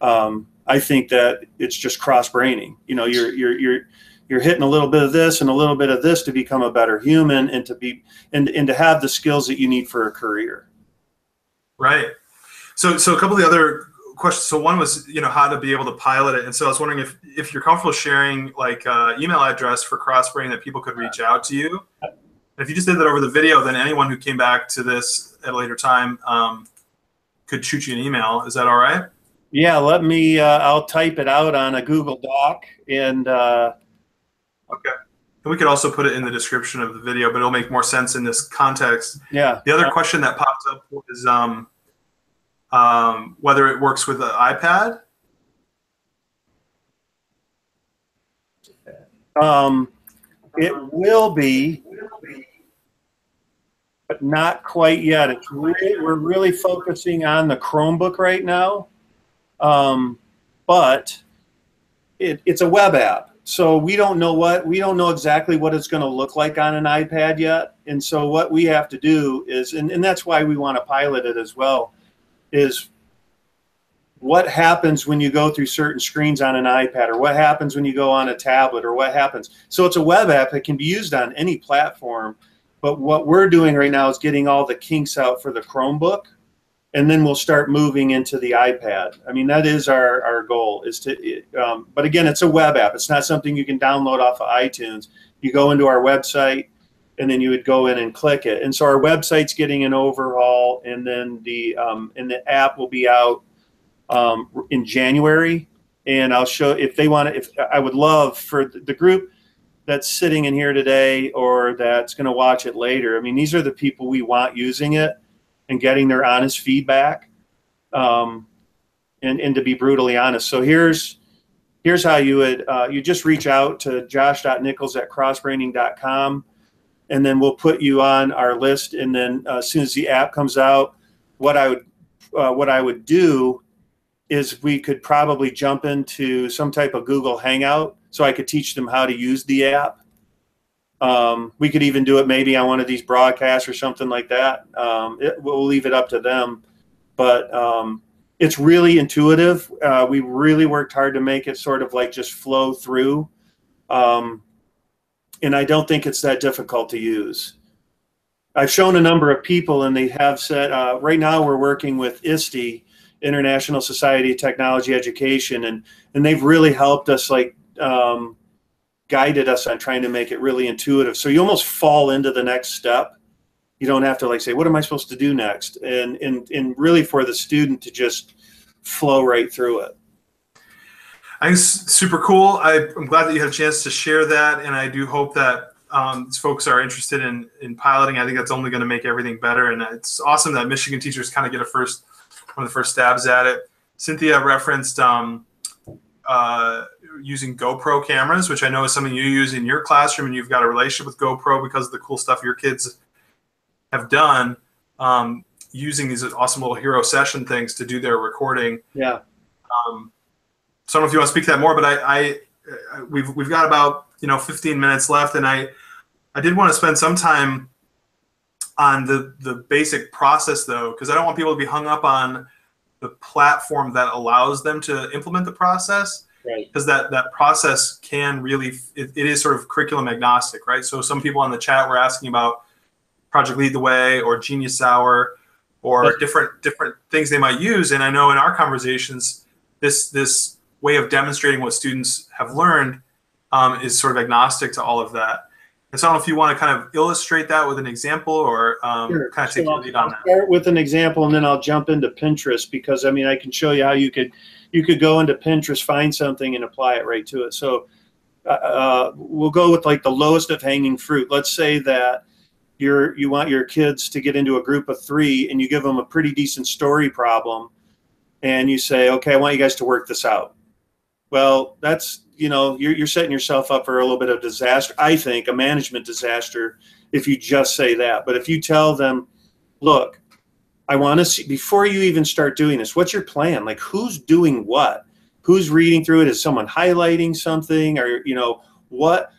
I think that it's just cross-braining. You know, you're hitting a little bit of this and a little bit of this to become a better human and to have the skills that you need for a career. Right. So a couple of the other questions. So one was, you know, how to be able to pilot it. And so I was wondering if you're comfortable sharing like email address for cross-braining that people could reach out to you. And if you just did that over the video, then anyone who came back to this at a later time could shoot you an email. Is that all right? Yeah, let me, I'll type it out on a Google Doc and okay. And we could also put it in the description of the video, but it'll make more sense in this context. Yeah. The other question that popped up was whether it works with the iPad. It will be, but not quite yet. We're really focusing on the Chromebook right now, but it's a web app. So we don't know exactly what it's going to look like on an iPad yet. And so what we have to do is, and that's why we want to pilot it as well, is what happens when you go through certain screens on an iPad, or what happens when you go on a tablet, or what happens. So it's a web app that can be used on any platform. But what we're doing right now is getting all the kinks out for the Chromebook. and then we'll start moving into the iPad. I mean, that is our goal, is to, but again, it's a web app. It's not something you can download off of iTunes. You go into our website, and then you would go in and click it. And so our website's getting an overhaul, and then the app will be out in January. And I'll show, if they want to, if I would love for the group that's sitting in here today or that's going to watch it later. I mean, these are the people we want using it and getting their honest feedback, and to be brutally honest. So here's how you would, you just reach out to josh.nichols@crossbraining.com, and then we'll put you on our list. And then as soon as the app comes out, what I would do is we could probably jump into some type of Google Hangout so I could teach them how to use the app. We could even do it maybe on one of these broadcasts or something like that. We'll leave it up to them. But it's really intuitive. We really worked hard to make it sort of like just flow through. And I don't think it's that difficult to use. I've shown a number of people, and they have said, right now we're working with ISTE, International Society of Technology Education, and they've really helped us, like guided us on trying to make it really intuitive. So you almost fall into the next step. You don't have to like say, what am I supposed to do next? And really for the student to just flow right through it. I think it's super cool. I'm glad that you had a chance to share that, and I do hope that folks are interested in piloting. I think that's only going to make everything better, and it's awesome that Michigan teachers kind of get one of the first stabs at it. Cynthia referenced using GoPro cameras, which I know is something you use in your classroom, and you've got a relationship with GoPro because of the cool stuff your kids have done, using these awesome little hero session things to do their recording. Yeah. So I don't know if you want to speak to that more, but we've got about 15 minutes left, and I did want to spend some time on the basic process though, because I don't want people to be hung up on the platform that allows them to implement the process. Right. Because that process can really, it is sort of curriculum agnostic, right? So some people on the chat were asking about Project Lead the Way or Genius Hour or different things they might use. And I know in our conversations, this way of demonstrating what students have learned is sort of agnostic to all of that. And so I don't know if you want to kind of illustrate that with an example or Sure. kind of take the lead on that. I'll start with an example, and then I'll jump into Pinterest, because I mean, I can show you how you could go into Pinterest, find something, and apply it right to it. So we'll go with like the lowest of hanging fruit. Let's say that you want your kids to get into a group of 3, and you give them a pretty decent story problem, and you say, okay, I want you guys to work this out. Well, that's, you're setting yourself up for a little bit of disaster. I think a management disaster if you just say that. But if you tell them, look, I want to see, before you even start doing this, what's your plan? Like, who's doing what? Who's reading through it? Is someone highlighting something? Or, what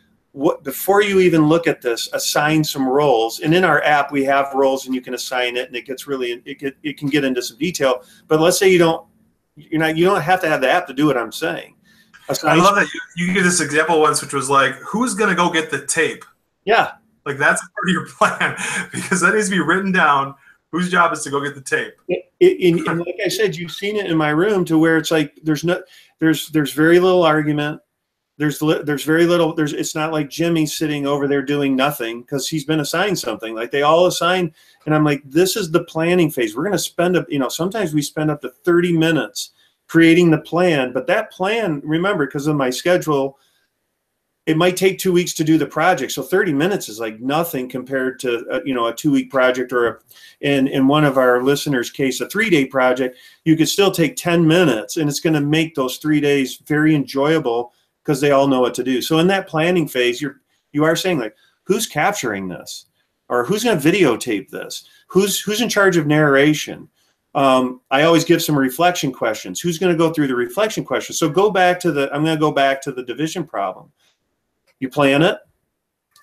before you even look at this, assign some roles. And in our app, we have roles, and you can assign it, and it gets really, it can get into some detail. But let's say you don't have to have the app to do what I'm saying. I love that you gave this example once, which was like, who's going to go get the tape? Yeah. Like, that's part of your plan, because that needs to be written down. Whose job is to go get the tape? And like I said, you've seen it in my room, to where it's like there's very little argument. There's very little. It's not like Jimmy's sitting over there doing nothing because he's been assigned something. Like, they all assign, and I'm like, this is the planning phase. We're going to spend sometimes we spend up to 30 minutes creating the plan. But that plan, remember, because of my schedule, it might take 2 weeks to do the project. So 30 minutes is like nothing compared to a 2-week project, or in one of our listeners' case, a 3-day project. You could still take 10 minutes, and it's going to make those 3 days very enjoyable because they all know what to do. So in that planning phase, you are saying, like, who's capturing this, or who's going to videotape this? Who's in charge of narration? I always give some reflection questions. Who's going to go through the reflection questions? So I'm going to go back to the division problem. You plan it,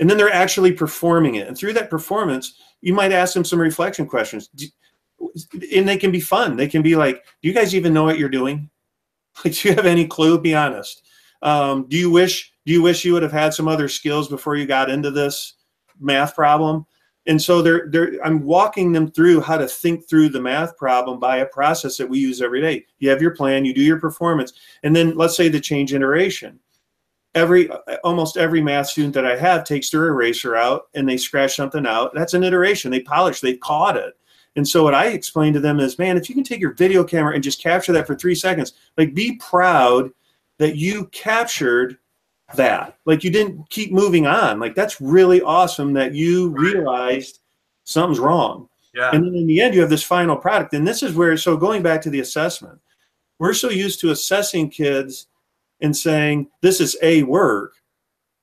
and then they're actually performing it. And through that performance, you might ask them some reflection questions. And they can be fun. They can be like, do you guys even know what you're doing? Like, do you have any clue? Be honest. Do you wish you would have had some other skills before you got into this math problem? And so I'm walking them through how to think through the math problem by a process that we use every day. You have your plan, you do your performance, and then let's say the change iteration. Almost every math student that I have takes their eraser out and they scratch something out. That's an iteration. They polish, they've caught it. And so what I explain to them is, man, if you can take your video camera and just capture that for 3 seconds, like be proud that you captured that. Like you didn't keep moving on. Like that's really awesome that you realized something's wrong. Yeah. And then in the end, you have this final product. And this is where, so going back to the assessment, we're so used to assessing kids and saying, this is a work.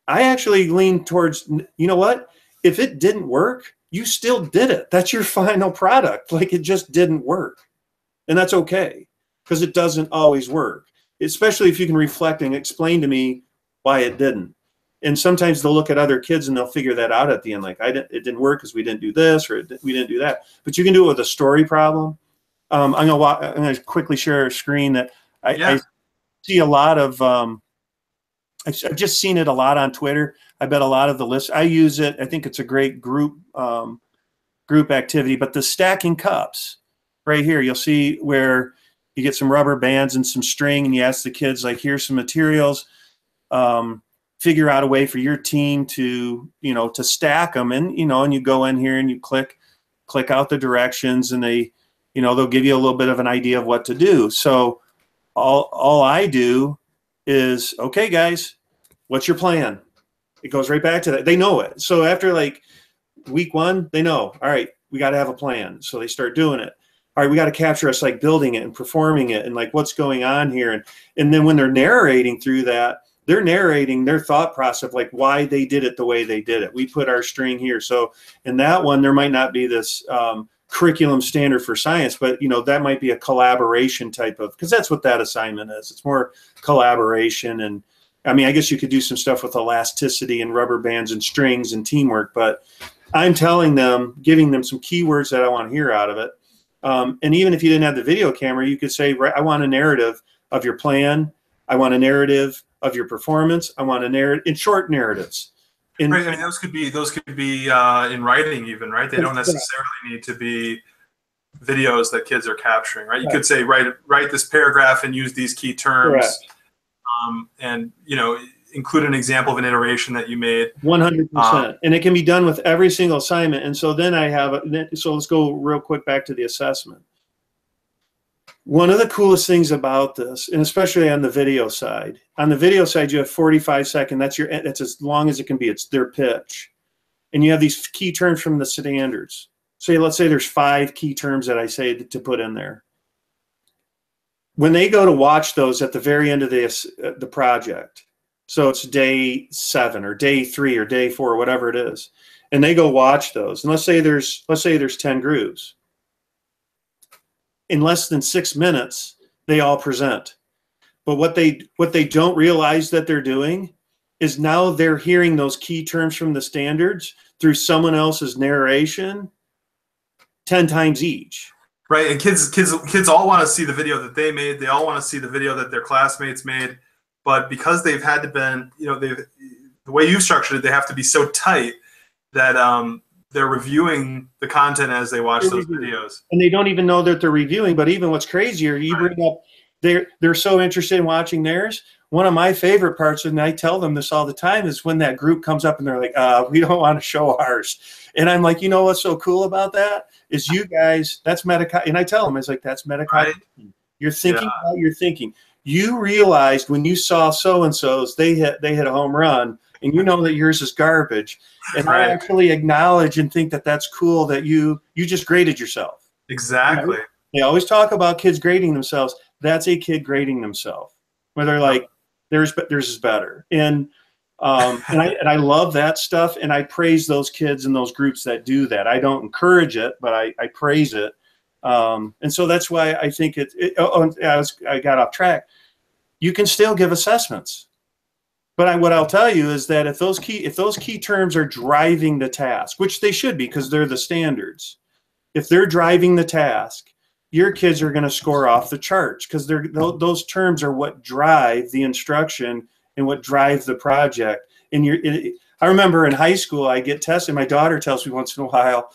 I actually lean towards, you know what? If it didn't work, you still did it. That's your final product. Like it just didn't work. And that's okay, because it doesn't always work, especially if you can reflect and explain to me why it didn't. And sometimes they'll look at other kids and they'll figure that out at the end. Like it didn't work because we didn't do this, or we didn't do that. But you can do it with a story problem. I'm gonna quickly share a screen that I see a lot of. I've just seen it a lot on Twitter. I bet a lot of the lists, I use it. I think it's a great group activity. But the stacking cups right here, you'll see where you get some rubber bands and some string, and you ask the kids, like, here's some materials. Figure out a way for your team to, to stack them, and and you go in here and you click out the directions, and they, they'll give you a little bit of an idea of what to do. So all I do is, okay, guys, what's your plan? It goes right back to that. They know it. So after like week 1, they know, all right, we got to have a plan. So they start doing it. All right, we got to capture us like building it and performing it and like what's going on here. And then when they're narrating through that, they're narrating their thought process of like why they did it the way they did it. We put our string here. So in that one, there might not be this curriculum standard for science, but that might be a collaboration type of, because that's what that assignment is. It's more collaboration. And I mean, I guess you could do some stuff with elasticity and rubber bands and strings and teamwork, but I'm telling them, giving them some keywords that I want to hear out of it. And even if you didn't have the video camera, you could say, I want a narrative of your plan. I want a narrative of your performance. I want a narrative in short narratives. Right. I mean, those could be in writing even, right? They don't necessarily need to be videos that kids are capturing, right? You could say, write this paragraph and use these key terms. And include an example of an iteration that you made. 100%. And it can be done with every single assignment. And so then so let's go real quick back to the assessment. One of the coolest things about this, and especially on the video side, you have 45 seconds. That's as long as it can be. It's their pitch. And you have these key terms from the standards. So let's say there's 5 key terms that I say to put in there. When they go to watch those at the very end of the project, so it's day 7 or day 3 or day 4 or whatever it is, and they go watch those, and let's say there's 10 groups. In less than 6 minutes, they all present. But what they don't realize that they're doing is now they're hearing those key terms from the standards through someone else's narration 10 times each. Right, and kids all want to see the video that they made. They all want to see the video that their classmates made. But because they've had to been, the way you structured it, they have to be so tight that they're reviewing the content as they watch those videos. And they don't even know that they're reviewing. But even what's crazier, you bring up, they're so interested in watching theirs. One of my favorite parts, and I tell them this all the time, is when that group comes up and they're like, we don't want to show ours. And I'm like, what's so cool about that is you guys, that's metacognition. And I tell them, it's like, that's metacognition. Right. You're thinking about your thinking. You realized when you saw so-and-so's, they hit a home run, and you know that yours is garbage. And I actually acknowledge and think that that's cool that you just graded yourself. Exactly. They always talk about kids grading themselves. That's a kid grading themselves. Where they're like, theirs is better. And I love that stuff, and I praise those kids and those groups that do that. I don't encourage it, but I praise it. And so that's why I think I got off track. You can still give assessments, but what I'll tell you is that if those key terms are driving the task, which they should be because they're the standards, if they're driving the task, your kids are going to score off the charts because those terms are what drive the instruction and what drives the project. And I remember in high school, I get tested. My daughter tells me once in a while,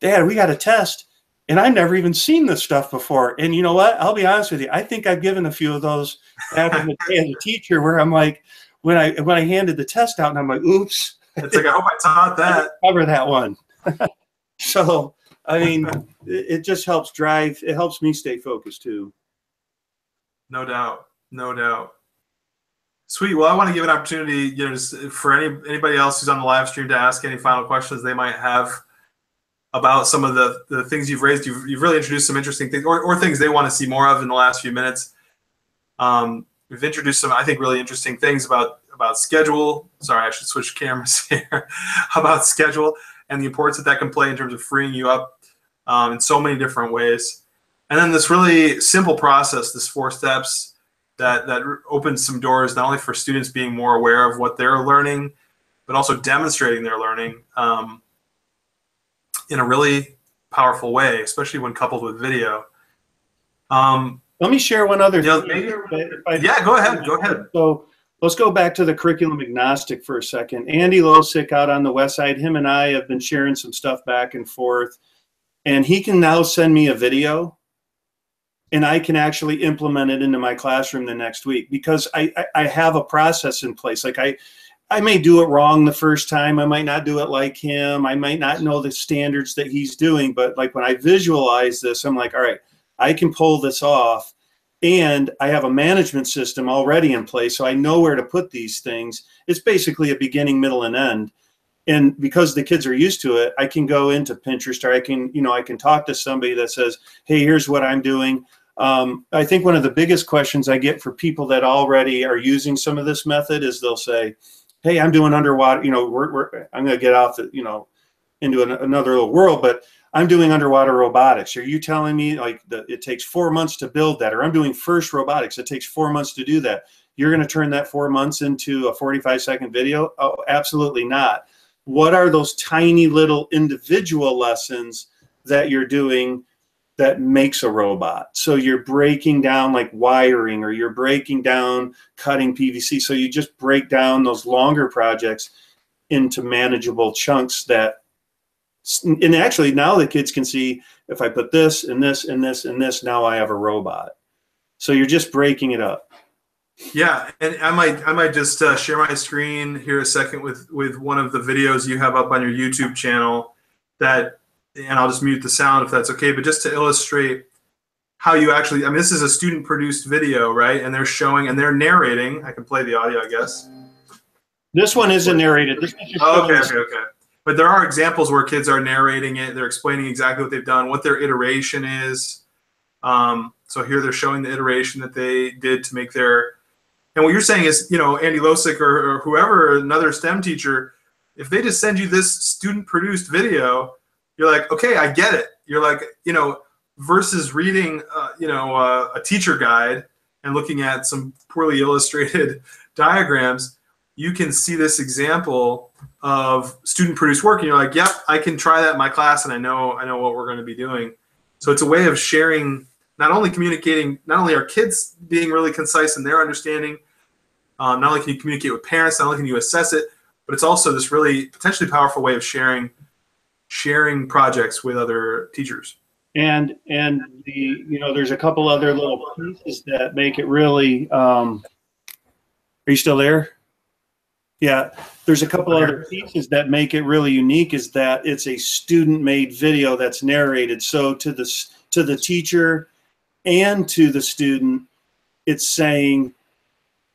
Dad, we got a test. And I've never even seen this stuff before. And you know what? I'll be honest with you. I think I've given a few of those back in the day as a teacher where I'm like, when I handed the test out and I'm like, oops. It's like, I hope I taught that. Cover that one. So, I mean, it just helps drive. It helps me stay focused too. No doubt. No doubt. Sweet. Well, I want to give an opportunity, you know, just for anybody else who's on the live stream to ask any final questions they might have about some of the things you've raised. You've really introduced some interesting things, or things they want to see more of in the last few minutes. We've introduced some, I think, really interesting things about schedule. Sorry, I should switch cameras here. About schedule and the importance that can play in terms of freeing you up in so many different ways. And then this really simple process, this 4 steps that opens some doors, not only for students being more aware of what they're learning, but also demonstrating their learning in a really powerful way, especially when coupled with video. Let me share one other thing. Yeah, go ahead. Go ahead. So let's go back to the curriculum agnostic for a second. Andy Losick out on the west side, him and I have been sharing some stuff back and forth. And he can now send me a video and I can actually implement it into my classroom the next week because I have a process in place. Like I may do it wrong the first time. I might not do it like him. I might not know the standards that he's doing. But like when I visualize this, I'm like, all right, I can pull this off. And I have a management system already in place. So I know where to put these things. It's basically a beginning, middle, and end. And because the kids are used to it, I can go into Pinterest or I can talk to somebody that says, hey, here's what I'm doing. I think one of the biggest questions I get for people that already are using some of this method is they'll say, hey, I'm doing underwater, I'm going to get off into another little world, but I'm doing underwater robotics. Are you telling me like it takes 4 months to build that? Or I'm doing FIRST robotics. It takes 4 months to do that. You're going to turn that 4 months into a 45-second video? Oh, absolutely not. What are those tiny little individual lessons that you're doing that makes a robot? So you're breaking down like wiring, or you're breaking down cutting PVC. So you just break down those longer projects into manageable chunks and actually now the kids can see if I put this and this and this and this, now I have a robot. So you're just breaking it up. Yeah, and I might just share my screen here a second with one of the videos you have up on your YouTube channel and I'll just mute the sound if that's okay, but just to illustrate how you actually, this is a student produced video, right? And they're showing and they're narrating. I can play the audio, I guess. This one isn't narrated. This one just okay. But there are examples where kids are narrating it. They're explaining exactly what they've done, what their iteration is. So here they're showing the iteration that they did to make their, and what you're saying is, Andy Losick or whoever, another STEM teacher, if they just send you this student-produced video, you're like, okay, I get it. You're like, versus reading, a teacher guide and looking at some poorly illustrated diagrams, you can see this example of student-produced work, and you're like, yep, I can try that in my class, and I know what we're going to be doing. So it's a way of sharing, not only communicating, not only are kids being really concise in their understanding, not only can you communicate with parents, not only can you assess it, but it's also this really potentially powerful way of sharing projects with other teachers. And there's a couple other little pieces that make it really. Are you still there? Yeah, there's a couple other pieces that make it really unique. Is that it's a student-made video that's narrated. So to the teacher and to the student, it's saying,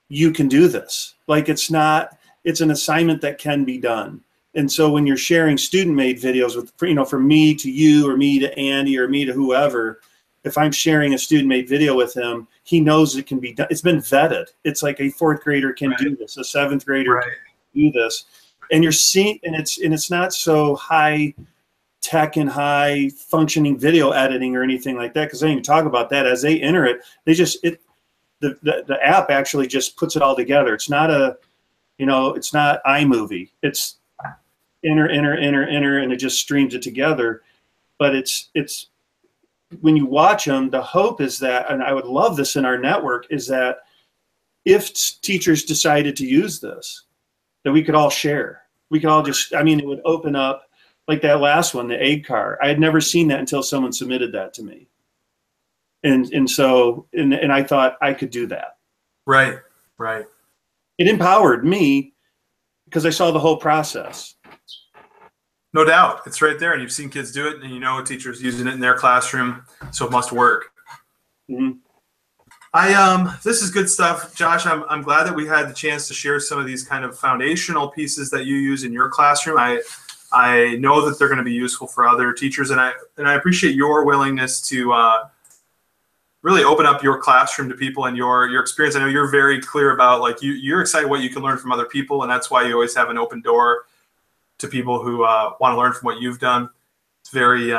you can do this. Like it's an assignment that can be done. And so when you're sharing student-made videos from me to you, or me to Andy, or me to whoever, if I'm sharing a student-made video with him, he knows it can be done. It's been vetted. It's like a 4th grader can do this, a 7th grader can do this, and you're seeing, and it's not so high tech and high functioning video editing or anything like that, because they even talk about that as they enter it. The app actually just puts it all together. It's not it's not iMovie. It's enter, and it just streams it together. But it's when you watch them, the hope is that, and I would love this in our network, is that if teachers decided to use this, that we could all share. We could all just, I mean, it would open up like that last one, the egg car. I had never seen that until someone submitted that to me. And so I thought I could do that. Right, right. It empowered me because I saw the whole process. No doubt. It's right there. And you've seen kids do it, and you know teachers using it in their classroom, so it must work. Mm-hmm. This is good stuff, Josh. I'm glad that we had the chance to share some of these kind of foundational pieces that you use in your classroom. I know that they're going to be useful for other teachers, and I appreciate your willingness to really open up your classroom to people and your experience. I know you're very clear about, like, you're excited what you can learn from other people, and that's why you always have an open door to people who want to learn from what you've done. It's very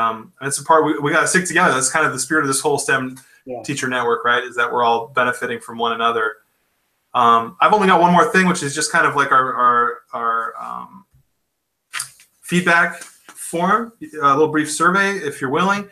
it's a part we got to stick together. That's kind of the spirit of this whole STEM teacher network, right? Is that we're all benefiting from one another. I've only got one more thing, which is just kind of like our feedback form, a little brief survey, if you're willing.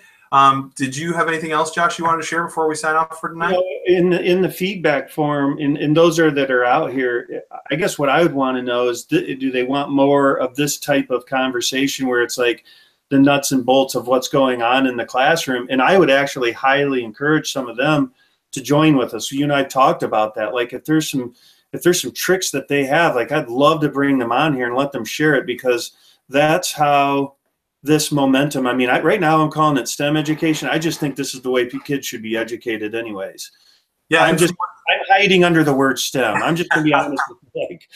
Did you have anything else, Josh, you wanted to share before we sign off for tonight? In the feedback form, and those that are out here, I guess what I would want to know is, do they want more of this type of conversation where it's like the nuts and bolts of what's going on in the classroom? And I would actually highly encourage some of them to join with us. You and I talked about that. Like, if there's some tricks that they have, like, I'd love to bring them on here and let them share it, because that's how this momentum. I mean, right now I'm calling it STEM education. I just think this is the way kids should be educated anyways. Yeah, I'm hiding under the word STEM. I'm just going to be honest with you. Like,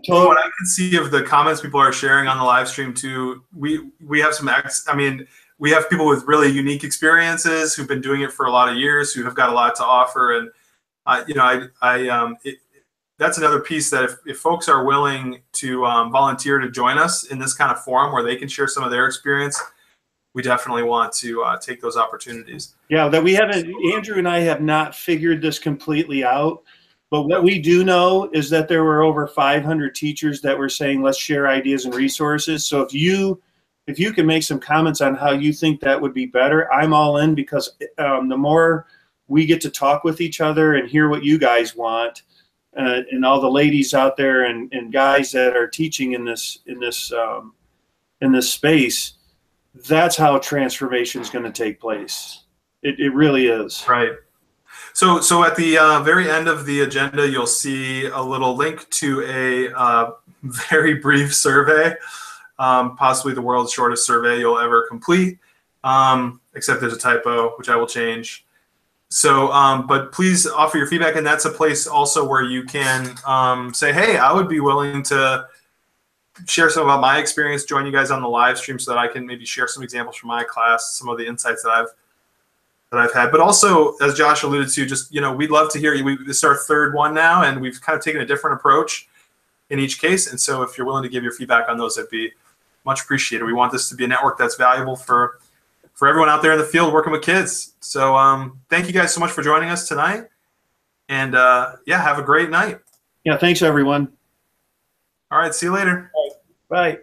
what I can see of the comments people are sharing on the live stream too, we have we have people with really unique experiences who've been doing it for a lot of years, who have got a lot to offer. And that's another piece, that if folks are willing to volunteer to join us in this kind of forum where they can share some of their experience, we definitely want to take those opportunities. Yeah, that we haven't, Andrew and I have not figured this completely out, but what we do know is that there were over 500 teachers that were saying, let's share ideas and resources. So if you can make some comments on how you think that would be better, I'm all in, because the more we get to talk with each other and hear what you guys want, and all the ladies out there and guys that are teaching in this space, that's how transformation is going to take place. It really is. Right. So at the very end of the agenda, you'll see a little link to a very brief survey, possibly the world's shortest survey you'll ever complete, except there's a typo, which I will change. So, but please offer your feedback, and that's a place also where you can say, hey, I would be willing to share some about my experience, join you guys on the live stream so that I can maybe share some examples from my class, some of the insights that I've had. But also, as Josh alluded to, just, we'd love to hear you. This is our third one now, and we've kind of taken a different approach in each case. And so if you're willing to give your feedback on those, that'd be much appreciated. We want this to be a network that's valuable for everyone out there in the field working with kids. So thank you guys so much for joining us tonight. And have a great night. Yeah, thanks everyone. All right, see you later. Bye.